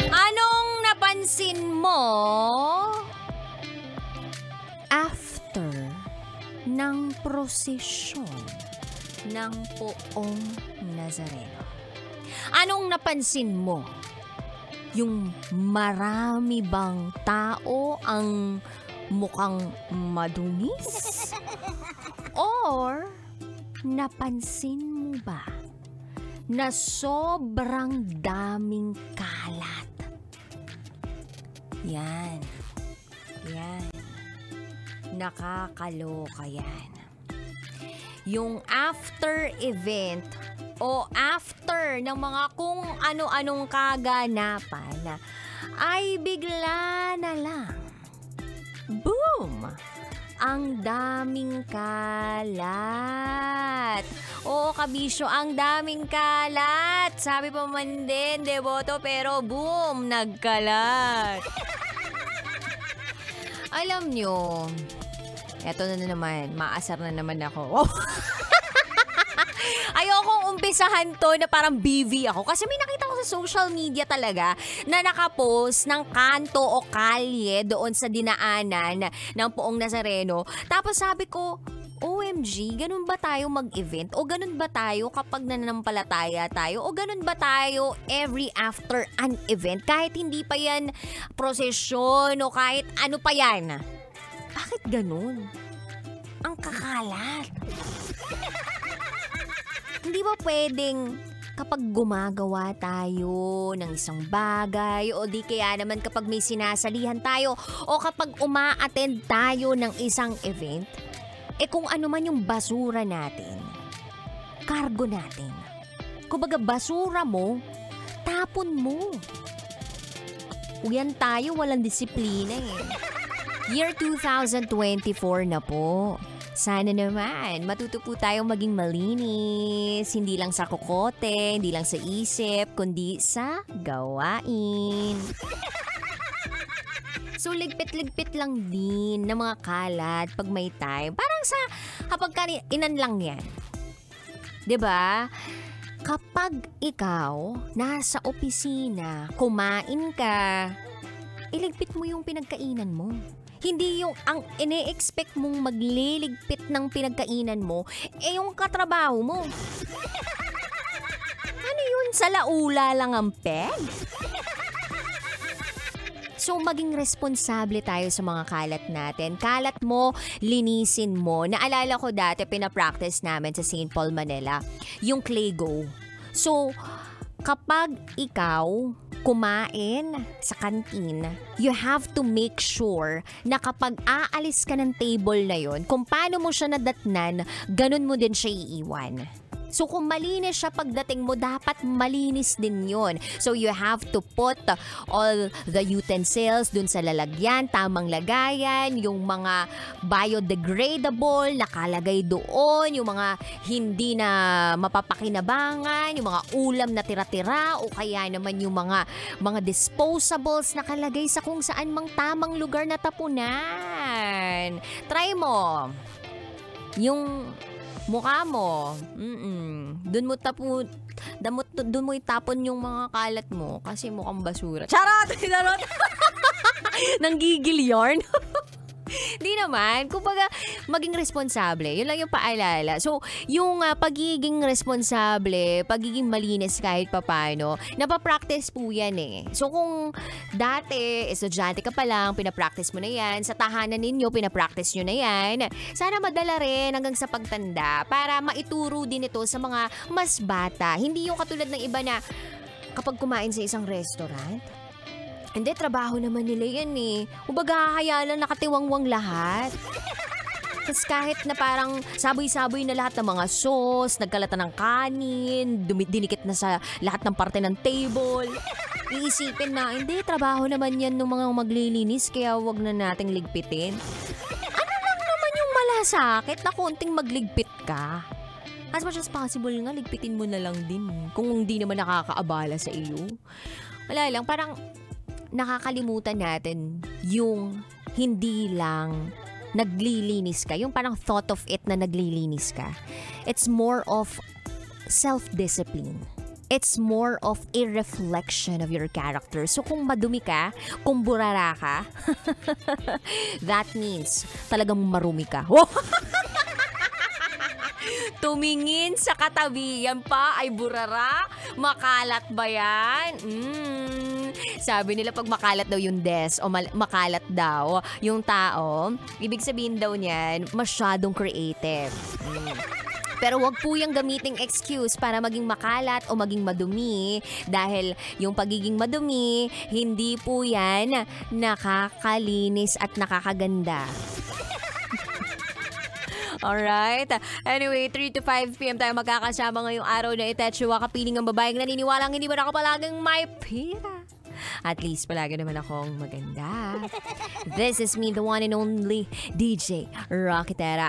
Anong napansin mo after ng prosesyon ng Poong Nazareno? Anong napansin mo? Yung marami bang tao ang mukhang madungis? Or napansin mo ba na sobrang daming kalat? Yan. Nakakaloka yan. Yung after event o after ng mga kung ano-anong kaganapan ay bigla na lang, boom! Ang daming kalat. Oo, kabisyo, ang daming kalat. Sabi pa man din, deboto, pero boom, nagkalat. Alam nyo, eto na naman, maasar na naman ako. Ayokong umpisahan to na parang BV ako. Kasi may nakita ko sa social media talaga na nakapost ng kanto o kalye doon sa dinaanan ng Poong Nazareno. Tapos sabi ko, OMG, ganun ba tayo mag-event? O ganun ba tayo kapag nananampalataya tayo? O ganun ba tayo every after an event? Kahit hindi pa yan prosesyon o kahit ano pa yan. Bakit ganun? Ang kakalat. Hindi ba pwedeng kapag gumagawa tayo ng isang bagay o di kaya naman kapag may sinasalihan tayo o kapag uma-attend tayo ng isang event, kung ano man yung basura natin, cargo natin. Kumbaga basura mo, tapon mo. Yan tayo, walang disiplina eh. Year 2024 na po. Sana naman, matuto po tayong maging malinis. Hindi lang sa kokote, hindi lang sa isip, kundi sa gawain. So, ligpit-ligpit lang din ng mga kalat pag may time. Parang sa hapagkainan lang yan. 'Di ba? Kapag ikaw nasa opisina, kumain ka, iligpit mo yung pinagkainan mo. Hindi yung ang ine-expect mong magliligpit ng pinagkainan mo, yung katrabaho mo. Ano yun? Sa laula lang ang peg? So, maging responsable tayo sa mga kalat natin. Kalat mo, linisin mo. Naalala ko dati, pinapractice namin sa St. Paul, Manila, yung Claygo. So, kapag ikaw kumain sa kantin, you have to make sure na kapag aalis ka ng table na yon, kung paano mo siya nadatnan, ganun mo din siya iiwan. So kung malinis siya pagdating mo, dapat malinis din yon. So you have to put all the utensils dun sa lalagyan, tamang lagayan, yung mga biodegradable nakalagay doon, yung mga hindi na mapapakinabangan, yung mga ulam na tira-tira o kaya naman yung mga disposables nakalagay sa kung saan mang tamang lugar na tapunan. Try mo. Yung mukha mo. Doon mo itapon yung mga kalat mo kasi mukhang basura. Charot! Charot! Nanggigil yarn. Di naman. Kumbaga, maging responsable. Yun lang yung paalala. So, yung pagiging responsable, pagiging malinis kahit papano, napapractice po yan eh. So, kung dati, estudyante ka pa lang, pinapractice mo na yan, sa tahanan ninyo, pinapractice nyo na yan, sana madala rin hanggang sa pagtanda para maituro din ito sa mga mas bata. Hindi yung katulad ng iba na kapag kumain sa isang restaurant, hindi, trabaho naman nila yan eh. Kumbaga, hayalan nakatiwangwang lahat. Tapos kahit na parang saboy-saboy na lahat ng mga sauce, nagkalatan ng kanin, dinikit na sa lahat ng parte ng table. Iisipin na, hindi, trabaho naman yan ng mga maglilinis, kaya wag na nating ligpitin. Ano lang naman yung malasakit na konting magligpit ka? As much as possible nga, ligpitin mo na lang din. Kung hindi naman nakakaabala sa iyo. Wala lang, parang nakakalimutan natin yung hindi lang naglilinis ka. Yung parang thought of it na naglilinis ka. It's more of self-discipline. It's more of a reflection of your character. So kung madumi ka, kung burara ka, that means talagang marumi ka. Tumingin sa katabi, yan pa ay burara? Makalat ba yan? Sabi nila pag makalat daw yung desk o makalat daw yung tao, ibig sabihin daw niyan, masyadong creative. Pero wag po yung gamiting excuse para maging makalat o maging madumi dahil yung pagiging madumi, hindi po yan nakakalinis at nakakaganda. Alright. Anyway, 3 to 5 p.m. tayo magkakasama ngayong araw na ito. At sywa kapiling ang babaeng naniniwalang hindi ba ako palaging may pira. At least palagi naman akong maganda. This is me, the one and only DJ Rocketera.